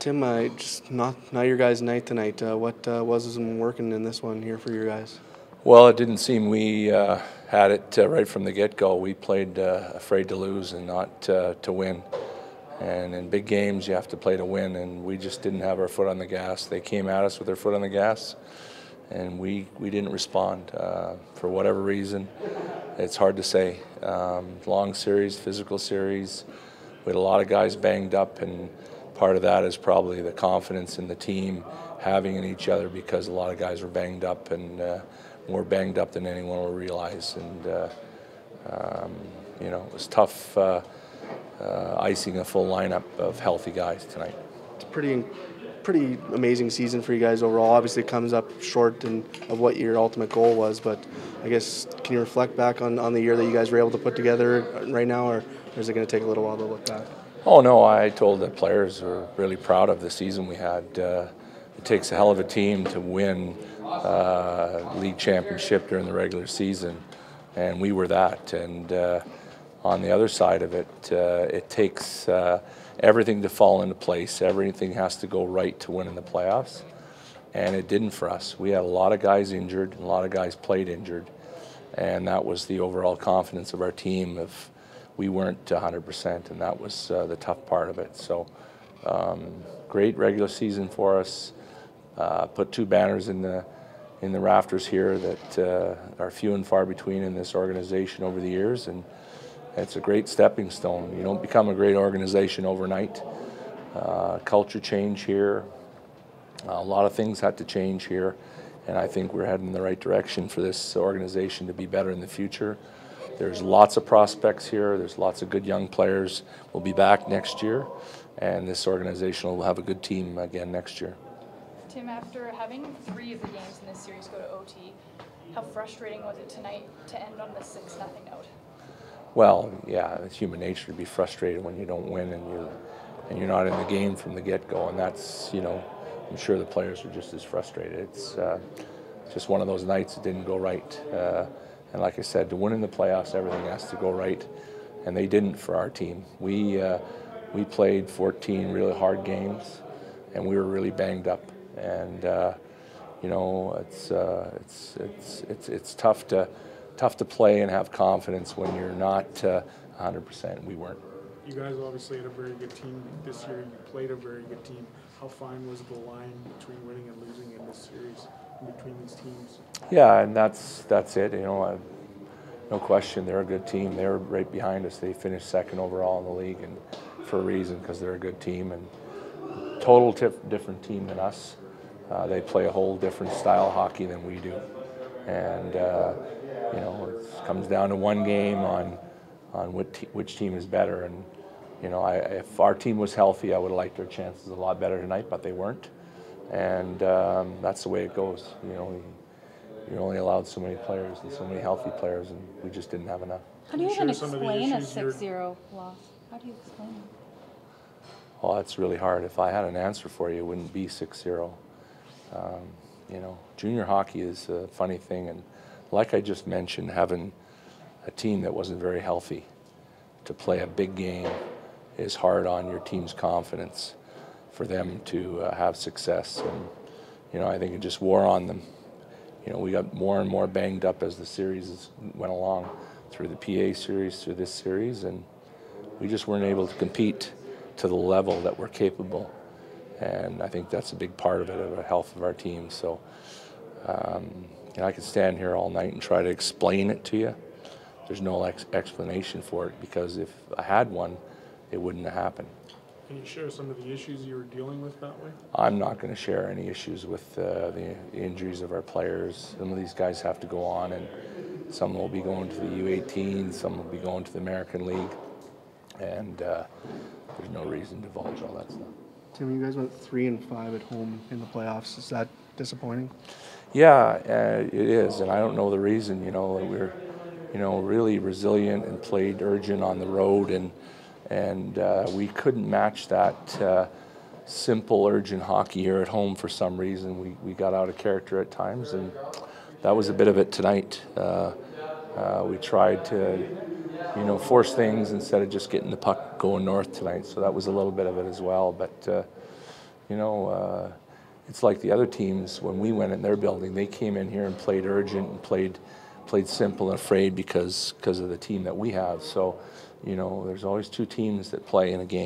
Tim, just not your guys' night tonight. What wasn't working in this one here for you guys? Well, it didn't seem we had it right from the get-go. We played afraid to lose and not to win. And in big games, you have to play to win, and we just didn't have our foot on the gas. They came at us with their foot on the gas, and we didn't respond. For whatever reason, it's hard to say. Long series, physical series. We had a lot of guys banged up, and part of that is probably the confidence in the team having in each other, because a lot of guys were banged up and more banged up than anyone will realize. And it was tough icing a full lineup of healthy guys tonight. It's a pretty amazing season for you guys overall. Obviously, it comes up short of what your ultimate goal was, but I guess can you reflect back on the year that you guys were able to put together right now, or is it going to take a little while to look back? Oh no, I told the players we're really proud of the season we had. It takes a hell of a team to win league championship during the regular season, and we were that. And on the other side of it, it takes everything to fall into place. Everything has to go right to win in the playoffs, and it didn't for us. We had a lot of guys injured, and a lot of guys played injured, and that was the overall confidence of our team. If we weren't 100%, and that was the tough part of it. So great regular season for us. Put two banners in the rafters here that are few and far between in this organization over the years, and it's a great stepping stone. You don't become a great organization overnight. Culture change here. A lot of things had to change here, and I think we're heading in the right direction for this organization to be better in the future. There's lots of prospects here. There's lots of good young players. We'll be back next year, and this organization will have a good team again next year. Tim, after having 3 of the games in this series go to OT, how frustrating was it tonight to end on the 6-0 note? Well, yeah, it's human nature to be frustrated when you don't win and you're not in the game from the get-go, and that's, I'm sure the players are just as frustrated. It's just one of those nights that didn't go right. And like I said, to win in the playoffs, everything has to go right, and they didn't for our team. We played 14 really hard games, and we were really banged up. And it's tough to play and have confidence when you're not 100%. We weren't. You guys obviously had a very good team this year. You played a very good team. How fine was the line between winning and losing in this series, in between these teams? Yeah, and that's it. No question, they're a good team. They're right behind us. They finished second overall in the league, and for a reason, because they're a good team and total different team than us. They play a whole different style of hockey than we do, and it comes down to one game on which team is better. And if our team was healthy, I would have liked our chances a lot better tonight, but they weren't, and that's the way it goes. You're only allowed so many players and so many healthy players, and we just didn't have enough. How do you even explain a 6-0 loss? How do you explain it? Well, it's really hard. If I had an answer for you, it wouldn't be 6-0. Junior hockey is a funny thing, and like I just mentioned, having a team that wasn't very healthy to play a big game is hard on your team's confidence for them to have success. And I think it just wore on them. We got more and more banged up as the series went along, through the PA series, through this series, and we just weren't able to compete to the level that we're capable. And I think that's a big part of it, of the health of our team. So I could stand here all night and try to explain it to you. There's no explanation for it, because if I had one, it wouldn't have happened. Can you share some of the issues you were dealing with that way? I'm not going to share any issues with the injuries of our players. Some of these guys have to go on, and some will be going to the U18, some will be going to the American League, and there's no reason to divulge all that stuff. Tim, you guys went 3-5 at home in the playoffs. Is that disappointing? Yeah, it is, and I don't know the reason. We're really resilient and played urgent on the road, and we couldn't match that simple, urgent hockey here at home for some reason. We got out of character at times, and that was a bit of it tonight. We tried to, force things instead of just getting the puck going north tonight, so that was a little bit of it as well. But, You know, it's like the other teams when we went in their building. They came in here and played urgent and played simple and afraid because of the team that we have. So, you know, there's always two teams that play in a game.